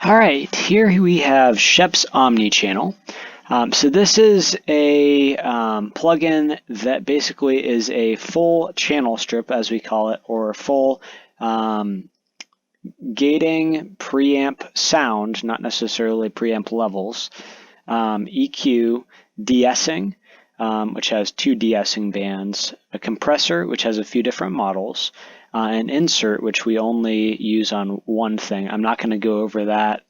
All right, here we have Scheps Omni channel. So this is a plugin that basically is a full channel strip, as we call it, or full gating preamp sound, not necessarily preamp levels, EQ, de-essing, which has 2 de-essing bands, a compressor, which has a few different models, an insert, which we only use on one thing. I'm not going to go over that.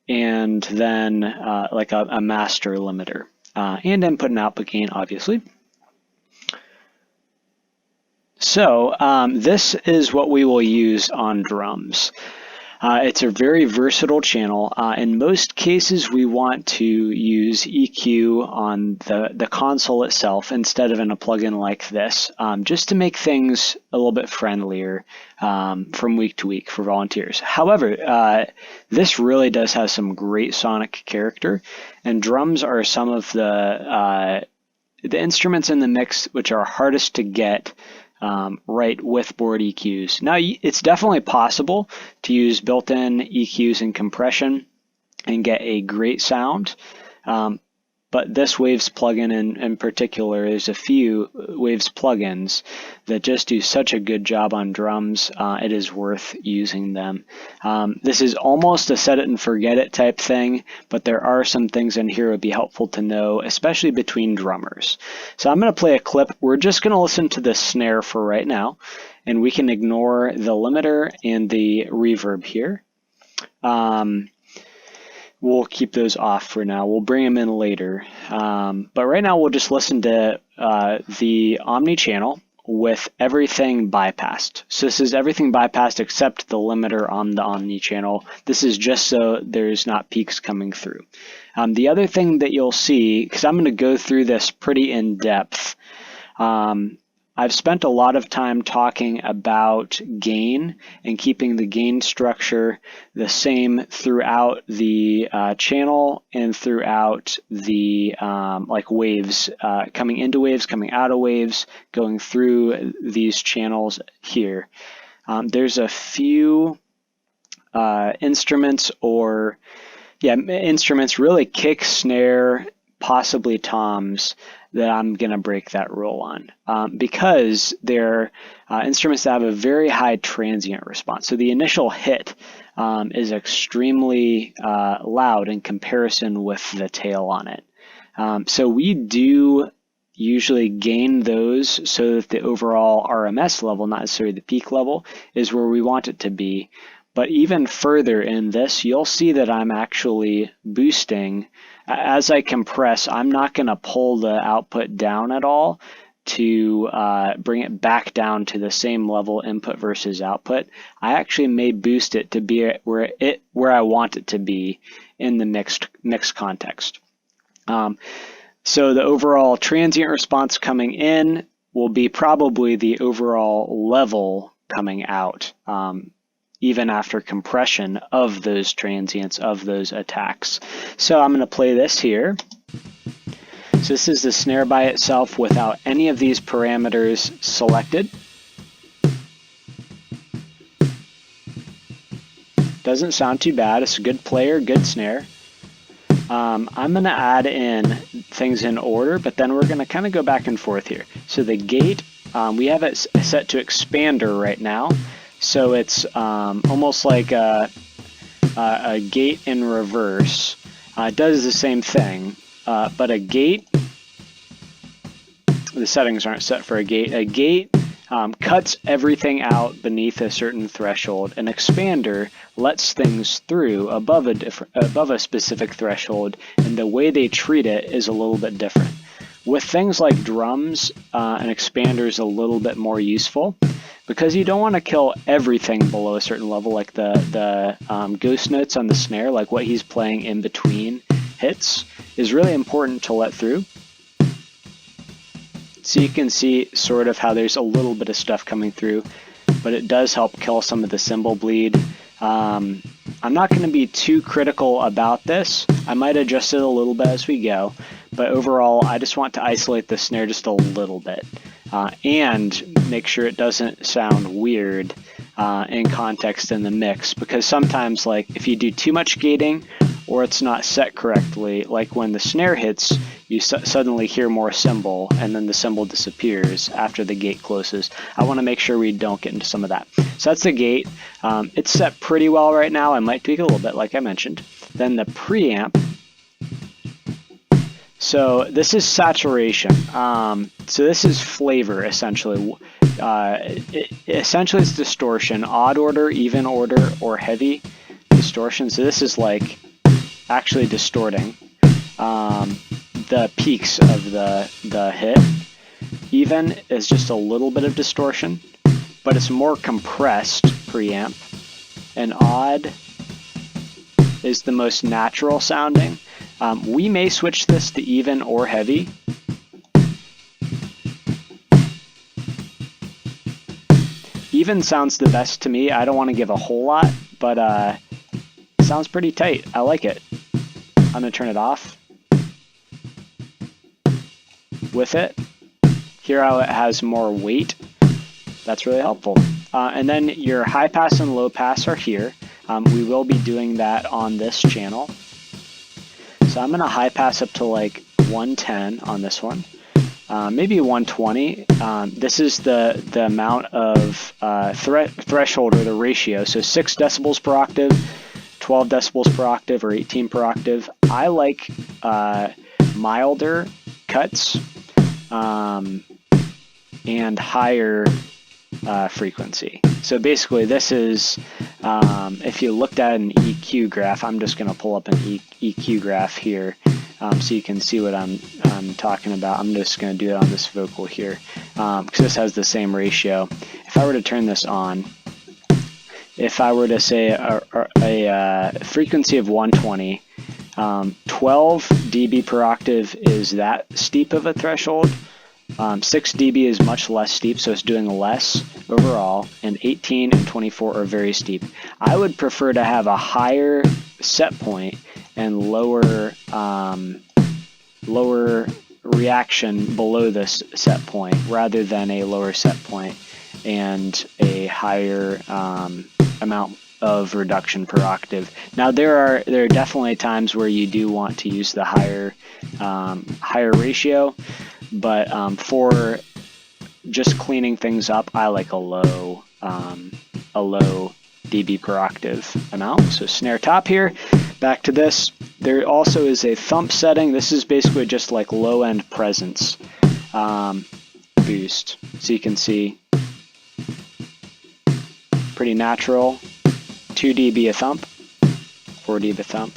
And then like a master limiter, and input and output gain, obviously. So this is what we will use on drums. It's a very versatile channel. In most cases, we want to use EQ on the console itself instead of in a plugin like this, just to make things a little bit friendlier from week to week for volunteers. However, this really does have some great sonic character, and drums are some of the instruments in the mix which are hardest to get right with board EQs. Now, it's definitely possible to use built-in EQs and compression and get a great sound, but this Waves plugin in particular, there's a few Waves plugins that just do such a good job on drums, it is worth using them. This is almost a set it and forget it type thing, but there are some things in here that would be helpful to know, especially between drummers. So I'm going to play a clip. We're just going to listen to the snare for right now, and we can ignore the limiter and the reverb here. We'll keep those off for now. We'll bring them in later. But right now we'll just listen to the Omni channel with everything bypassed. So this is everything bypassed except the limiter on the Omni channel. This is just so there's not peaks coming through. The other thing that you'll see, because I'm going to go through this pretty in depth, I've spent a lot of time talking about gain and keeping the gain structure the same throughout the channel and throughout the like waves, coming into waves, coming out of waves, going through these channels here. There's a few instruments instruments, really kick, snare, possibly toms, that I'm going to break that rule on because they're instruments that have a very high transient response. So the initial hit is extremely loud in comparison with the tail on it. So we do usually gain those so that the overall RMS level, not necessarily the peak level, is where we want it to be. But even further in this, you'll see that I'm actually boosting. As I compress, I'm not going to pull the output down at all to bring it back down to the same level input versus output. I actually may boost it to be where I want it to be in the mixed context. So the overall transient response coming in will be probably the overall level coming out, even after compression of those transients, of those attacks. So I'm going to play this here. So this is the snare by itself without any of these parameters selected. Doesn't sound too bad. It's a good player, good snare. I'm going to add in things in order, but then we're going to kind of go back and forth here. So the gate, we have it set to expander right now. So it's almost like a gate in reverse. It does the same thing, but a gate, the settings aren't set for a gate. A gate cuts everything out beneath a certain threshold. An expander lets things through above a specific threshold, and the way they treat it is a little bit different. With things like drums, an expander is a little bit more useful, because you don't want to kill everything below a certain level, like the ghost notes on the snare, like what he's playing in between hits, is really important to let through. So you can see sort of how there's a little bit of stuff coming through, but it does help kill some of the cymbal bleed. I'm not going to be too critical about this. I might adjust it a little bit as we go, but overall I just want to isolate the snare just a little bit. And make sure it doesn't sound weird in context in the mix, because sometimes, like, if you do too much gating or it's not set correctly, like when the snare hits, you suddenly hear more cymbal and then the cymbal disappears after the gate closes. I want to make sure we don't get into some of that. So that's the gate. It's set pretty well right now. I might tweak it a little bit, like I mentioned. Then the preamp. So this is saturation. So this is flavor, essentially. Essentially it's distortion, odd order, even order, or heavy distortion. So this is like actually distorting the peaks of the hit. Even is just a little bit of distortion, but it's more compressed preamp. And odd is the most natural sounding. We may switch this to even or heavy. Even sounds the best to me. I don't want to give a whole lot, but it sounds pretty tight. I like it. I'm going to turn it off. With it, hear how it has more weight. That's really helpful. And then your high pass and low pass are here. We will be doing that on this channel. So I'm going to high pass up to like 110 on this one. Maybe 120. This is the amount of threshold, or the ratio. So 6 decibels per octave, 12 decibels per octave, or 18 per octave. I like milder cuts and higher frequency. So basically this is, if you looked at an EQ graph, I'm just going to pull up an EQ graph here so you can see what I'm talking about. I'm just going to do it on this vocal here because this has the same ratio. If I were to turn this on, if I were to say a frequency of 120, 12 dB per octave is that steep of a threshold. 6 dB is much less steep, so it's doing less overall, and 18 and 24 are very steep. I would prefer to have a higher set point and lower reaction below this set point, rather than a lower set point and a higher amount of reduction per octave. Now there are definitely times where you do want to use the higher ratio, but for just cleaning things up, I like a low dB per octave amount. So snare top here. Back to this. There also is a thump setting. This is basically just like low end presence boost. So you can see pretty natural. 2 dB a thump, 4 dB a thump.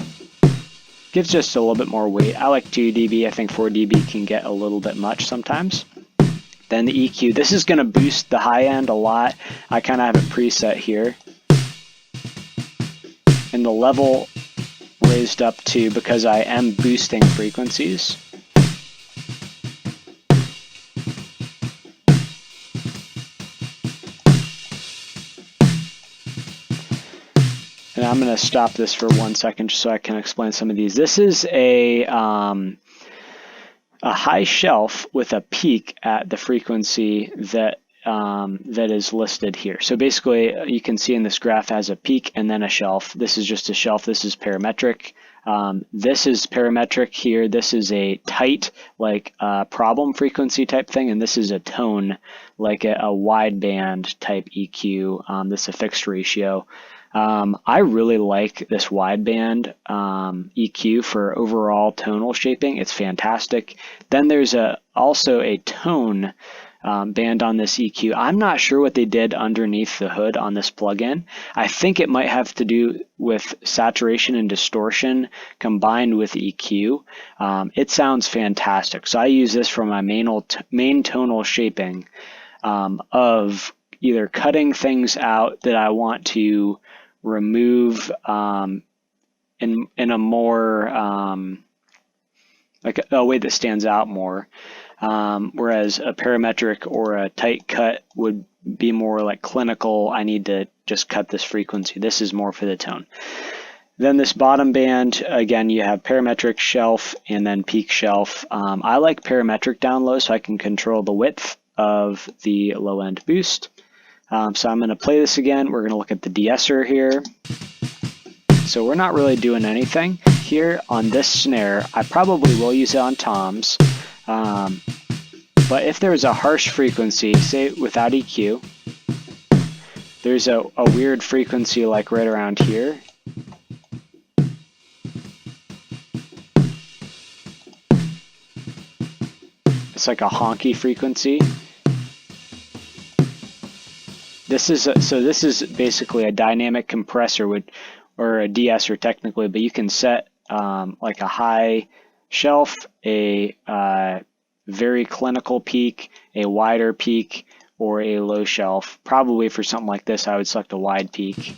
Gives just a little bit more weight. I like 2 dB. I think 4 dB can get a little bit much sometimes. Then the EQ. This is going to boost the high end a lot. I kind of have it preset here. And the level raised up to, because I am boosting frequencies. And I'm going to stop this for 1 second just so I can explain some of these. This is a high shelf with a peak at the frequency that is listed here. So basically, you can see in this graph has a peak and then a shelf. This is just a shelf. This is parametric. This is parametric here. This is a tight, like problem frequency type thing, and this is a tone, like a wideband type EQ. This is a fixed ratio. I really like this wideband EQ for overall tonal shaping. It's fantastic. Then there's also a tone band on this EQ. I'm not sure what they did underneath the hood on this plugin. I think it might have to do with saturation and distortion combined with EQ. It sounds fantastic. So I use this for my main tonal shaping of either cutting things out that I want to remove in a more like a way that stands out more, whereas a parametric or a tight cut would be more like clinical. I need to just cut this frequency. This is more for the tone. Then this bottom band, again, you have parametric, shelf, and then peak shelf. I like parametric down low so I can control the width of the low end boost. So I'm going to play this again. We're going to look at the de-esser here. So we're not really doing anything here on this snare. I probably will use it on toms. But if there's a harsh frequency, say without EQ, there's a weird frequency like right around here. It's like a honky frequency. This is basically a dynamic compressor or a de-esser technically, but you can set like a high shelf, a very clinical peak, a wider peak, or a low shelf. Probably for something like this, I would select a wide peak.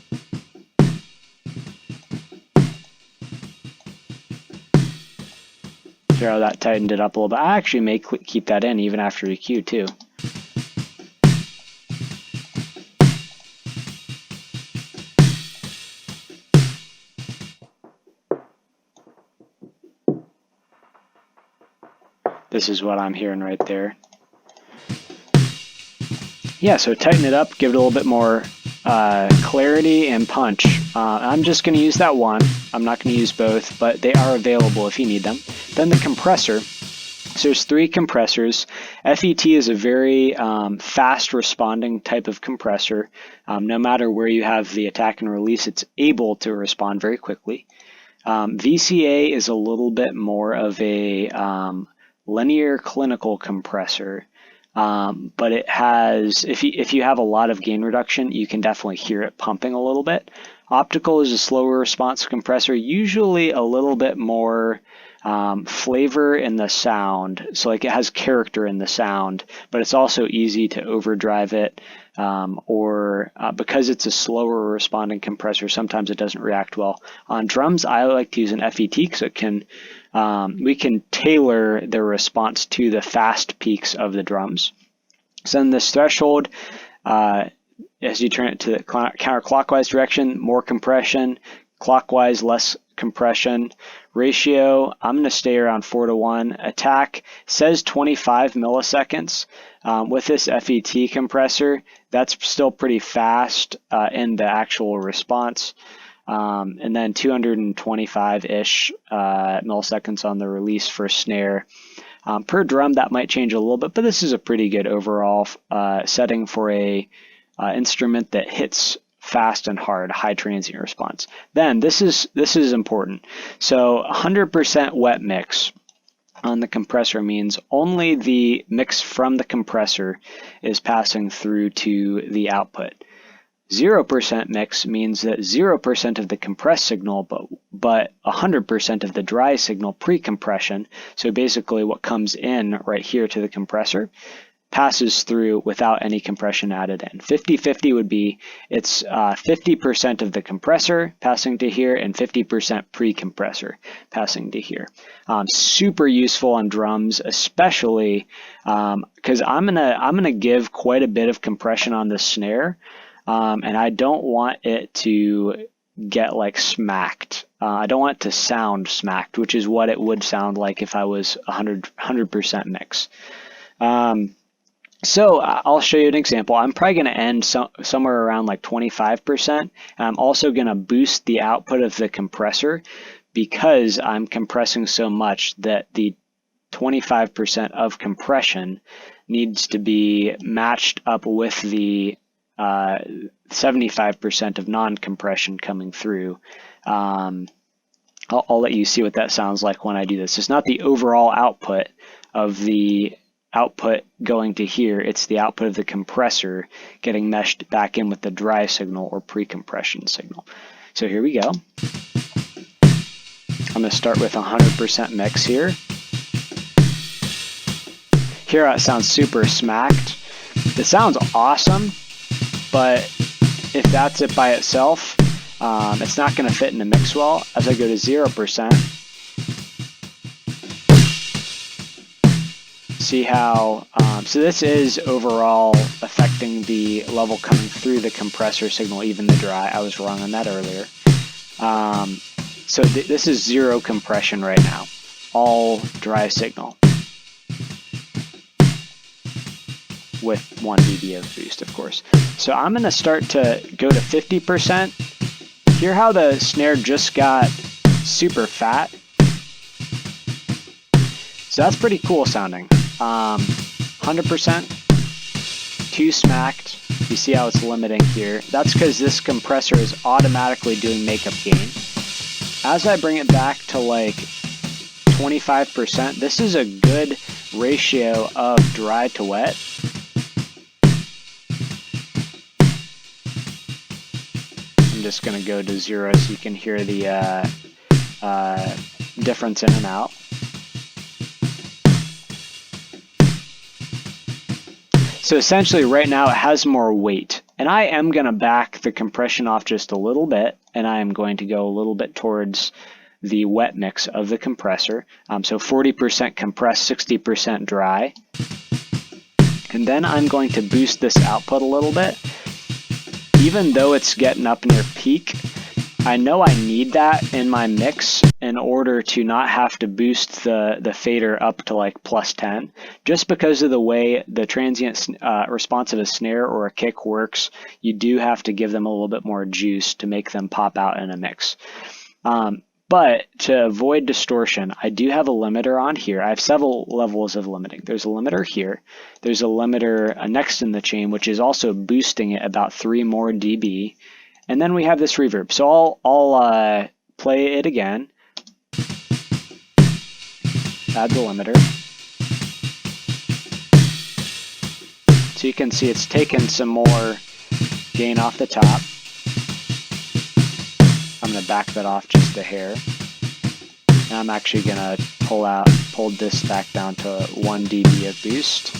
See how that tightened it up a little bit. I actually may keep that in even after EQ too. This is what I'm hearing right there. Yeah, so tighten it up, give it a little bit more clarity and punch. I'm just going to use that one. I'm not going to use both, but they are available if you need them. Then the compressor. So there's 3 compressors. FET is a very fast responding type of compressor. No matter where you have the attack and release, it's able to respond very quickly. VCA is a little bit more of a linear clinical compressor, but it has, if you have a lot of gain reduction, you can definitely hear it pumping a little bit. Optical is a slower response compressor, usually a little bit more flavor in the sound, so like it has character in the sound, but it's also easy to overdrive it, or because it's a slower responding compressor, sometimes it doesn't react well. On drums, I like to use an FET because it can we can tailor the response to the fast peaks of the drums. So then this threshold, as you turn it to the counterclockwise direction, more compression, clockwise, less compression. Ratio, I'm going to stay around 4:1. Attack says 25 milliseconds. With this FET compressor, that's still pretty fast in the actual response. And then 225-ish milliseconds on the release for snare. Per drum, that might change a little bit, but this is a pretty good overall setting for a instrument that hits fast and hard, high transient response. Then this is important. So 100% wet mix on the compressor means only the mix from the compressor is passing through to the output. 0% mix means that 0% of the compressed signal, but 100% of the dry signal pre-compression, so basically what comes in right here to the compressor, passes through without any compression added in. 50-50 would be it's 50% of the compressor passing to here and 50% pre-compressor passing to here. Super useful on drums, especially because I'm gonna give quite a bit of compression on the snare, and I don't want it to get like smacked. I don't want it to sound smacked, which is what it would sound like if I was 100% mix. So I'll show you an example. I'm probably going to end somewhere around like 25%. And I'm also going to boost the output of the compressor because I'm compressing so much that the 25% of compression needs to be matched up with the 75% of non-compression coming through. I'll let you see what that sounds like when I do this. It's not the overall output of the output going to here, it's the output of the compressor getting meshed back in with the dry signal or pre-compression signal. So here we go. I'm going to start with 100% mix here. Here it sounds super smacked. It sounds awesome, but if that's it by itself, it's not going to fit in the mix well. As I go to 0%, see how, so this is overall affecting the level coming through the compressor signal, even the dry. I was wrong on that earlier. So this is 0 compression right now, all dry signal. with 1 dB of boost, of course. So I'm going to start to go to 50%. Hear how the snare just got super fat? So that's pretty cool sounding. 100%, 2 smacked. You see how it's limiting here. That's because this compressor is automatically doing makeup gain. As I bring it back to like 25%, this is a good ratio of dry to wet. I'm just going to go to 0 so you can hear the difference in and out. So essentially right now it has more weight, and I am going to back the compression off just a little bit, and I am going to go a little bit towards the wet mix of the compressor. So 40% compressed, 60% dry. And then I'm going to boost this output a little bit. Even though it's getting up near peak, I know I need that in my mix in order to not have to boost the fader up to like +10. Just because of the way the transient response of a snare or a kick works, you do have to give them a little bit more juice to make them pop out in a mix. But to avoid distortion, I do have a limiter on here. I have several levels of limiting. There's a limiter here. There's a limiter next in the chain, which is also boosting it about 3 more dB. And then we have this reverb. So I'll play it again. Add the limiter. So you can see it's taken some more gain off the top. I'm going to back that off just a hair. And I'm actually going to pull this back down to 1 dB of boost.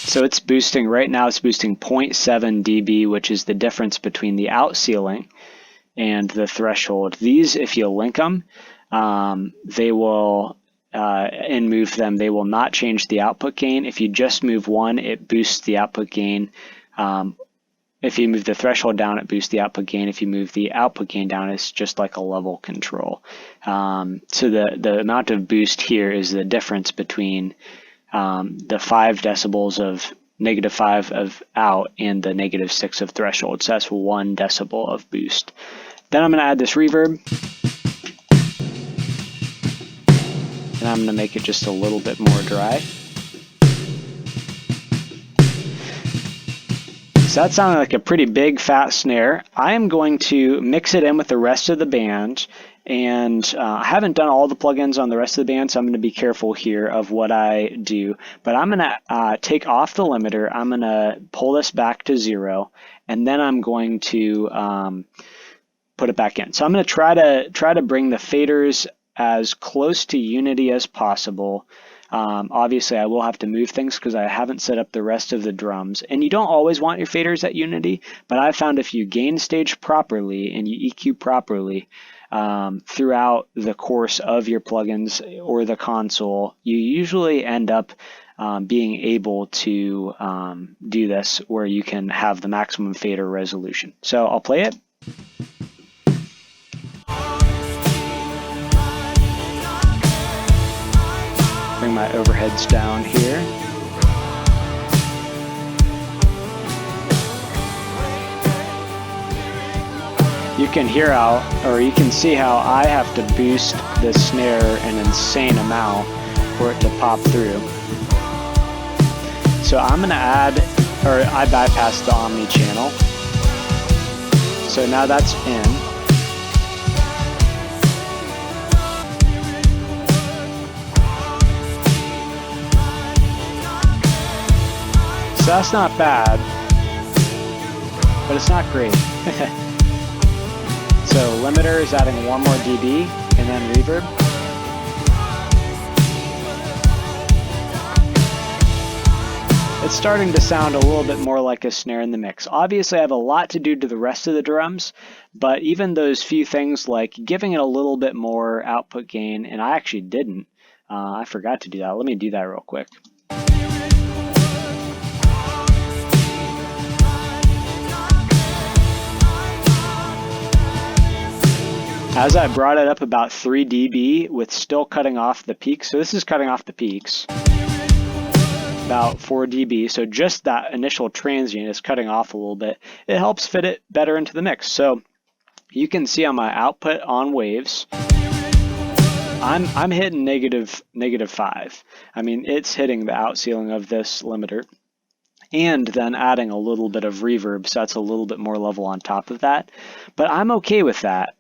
So it's boosting, right now it's boosting 0.7 dB, which is the difference between the out ceiling and the threshold. These, if you link them, they will, and move them, they will not change the output gain. If you just move one, it boosts the output gain. If you move the threshold down, it boosts the output gain. If you move the output gain down, it's just like a level control. So the amount of boost here is the difference between the 5 decibels of -5 of out and the -6 of threshold. So that's 1 decibel of boost. Then I'm going to add this reverb. And I'm going to make it just a little bit more dry. So that sounded like a pretty big fat snare. I am going to mix it in with the rest of the band, and I haven't done all the plugins on the rest of the band, so I'm going to be careful here of what I do. But I'm going to take off the limiter, I'm going to pull this back to 0, and then I'm going to put it back in. So I'm going to try to bring the faders as close to unity as possible. Obviously I will have to move things because I haven't set up the rest of the drums, and you don't always want your faders at unity, but I found if you gain stage properly and you EQ properly throughout the course of your plugins or the console, you usually end up being able to do this where you can have the maximum fader resolution. So I'll play it. Bring my overheads down here. You can hear how, or you can see how I have to boost the snare an insane amount for it to pop through. So I'm going to add, or I bypassed the Omni channel. So now that's in. So that's not bad, but it's not great. So limiter is adding 1 more dB, and then reverb. It's starting to sound a little bit more like a snare in the mix. Obviously I have a lot to do to the rest of the drums, but even those few things like giving it a little bit more output gain, and I actually didn't. I forgot to do that. Let me do that real quick. As I brought it up about 3 dB with still cutting off the peaks, so this is cutting off the peaks, about 4 dB, so just that initial transient is cutting off a little bit. It helps fit it better into the mix. So you can see on my output on waves, I'm hitting -5. I mean, it's hitting the out ceiling of this limiter, and then adding a little bit of reverb, so that's a little bit more level on top of that. But I'm okay with that.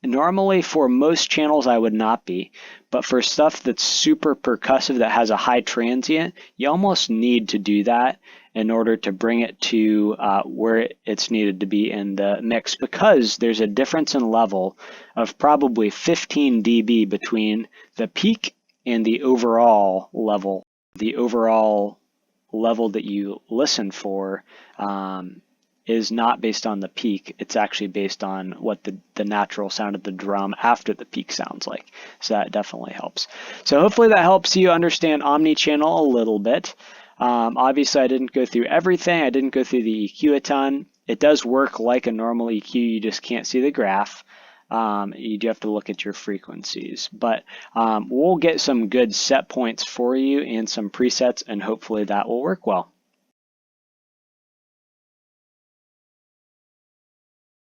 Normally for most channels I would not be, but for stuff that's super percussive that has a high transient, you almost need to do that in order to bring it to where it's needed to be in the mix, because there's a difference in level of probably 15 dB between the peak and the overall level. The overall level that you listen for is not based on the peak. It's actually based on what the natural sound of the drum after the peak sounds like. So that definitely helps. So hopefully that helps you understand omni-channel a little bit. Obviously I didn't go through everything. I didn't go through the EQ a ton. It does work like a normal EQ, you just can't see the graph. You do have to look at your frequencies, but we'll get some good set points for you and some presets, and hopefully that will work well.